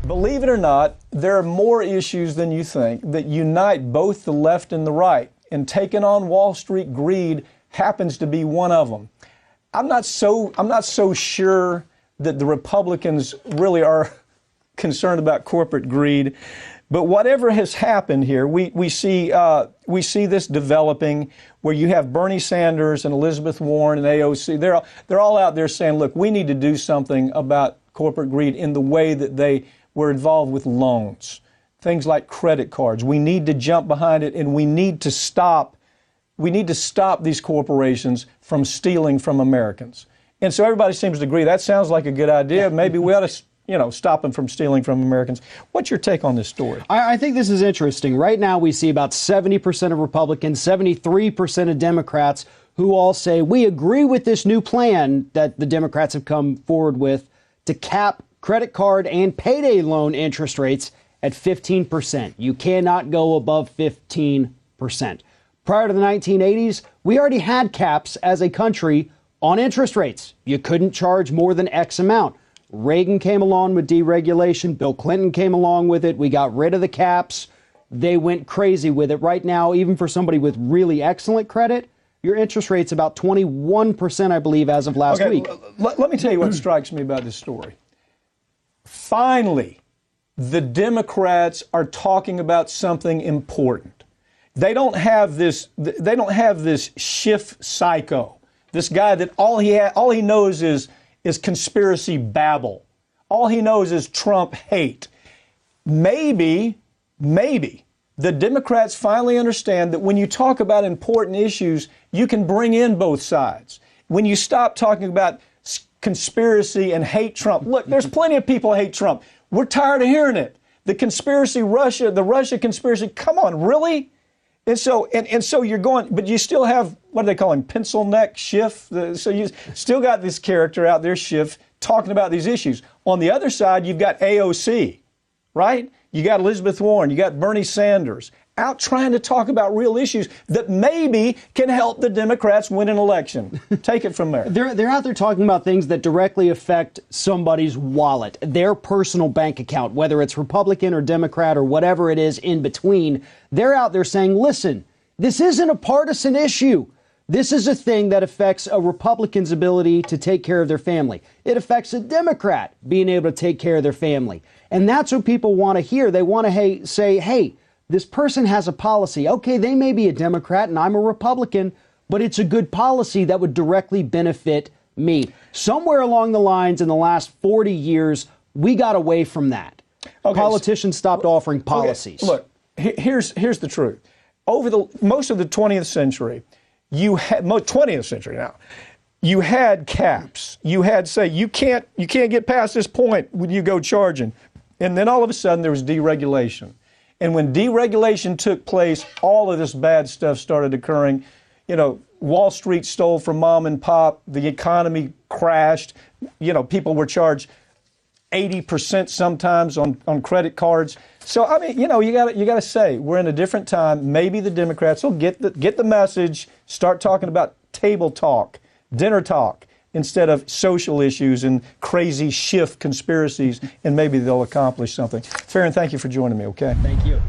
Believe it or not, there are more issues than you think that unite both the left and the right, and taking on Wall Street greed happens to be one of them. I'm not so sure that the Republicans really are concerned about corporate greed, but whatever has happened here, we see this developing where you have Bernie Sanders and Elizabeth Warren and AOC. They're all out there saying, look, we need to do something about corporate greed in the way that they were involved with loans, things like credit cards. We need to jump behind it, and we need to stop these corporations from stealing from Americans. And so everybody seems to agree that sounds like a good idea. Maybe we ought to, stop them from stealing from Americans. What's your take on this story? I think this is interesting. Right now, we see about 70% of Republicans, 73% of Democrats who all say we agree with this new plan that the Democrats have come forward with to cap credit card and payday loan interest rates at 15%. You cannot go above 15%. Prior to the 1980s, we already had caps as a country on interest rates. You couldn't charge more than X amount. Reagan came along with deregulation. Bill Clinton came along with it. We got rid of the caps. They went crazy with it. Right now, even for somebody with really excellent credit, your interest rate's about 21%, I believe, as of last week. Let me tell you what strikes me about this story. Finally, the Democrats are talking about something important. They don't have this Schiff psycho, this guy that all he knows is conspiracy babble. All he knows is Trump hate. Maybe the Democrats finally understand that when you talk about important issues, you can bring in both sides. When you stop talking about conspiracy and hate Trump. Look, there's plenty of people who hate Trump. We're tired of hearing it. The conspiracy, the Russia conspiracy, come on, really? And so you're going, but you still have, what do they call him, pencil neck Schiff? So you still got this character out there, Schiff, talking about these issues. On the other side, you've got AOC, right? You got Elizabeth Warren, you got Bernie Sanders out trying to talk about real issues that maybe can help the Democrats win an election. Take it from there. They're out there talking about things that directly affect somebody's wallet, their personal bank account, whether it's Republican or Democrat or whatever it is in between. They're out there saying, listen, this isn't a partisan issue. This is a thing that affects a Republican's ability to take care of their family. It affects a Democrat being able to take care of their family. And that's what people want to hear. They want to say, hey, this person has a policy. Okay, they may be a Democrat and I'm a Republican, but it's a good policy that would directly benefit me. Somewhere along the lines in the last 40 years, we got away from that. Okay, politicians stopped offering policies. Okay, look, here's the truth. Over most of the 20th century, you had 20th century now, you had caps. You had say you can't get past this point when you go charging, and then all of a sudden there was deregulation. And when deregulation took place, all of this bad stuff started occurring. Wall Street stole from mom and pop. The economy crashed. People were charged 80% sometimes on credit cards. So, I mean, you got to say we're in a different time. Maybe the Democrats will get the message, start talking about table talk, dinner talk, instead of social issues and crazy Schiff conspiracies, and maybe they'll accomplish something. Farron, thank you for joining me, okay? Thank you.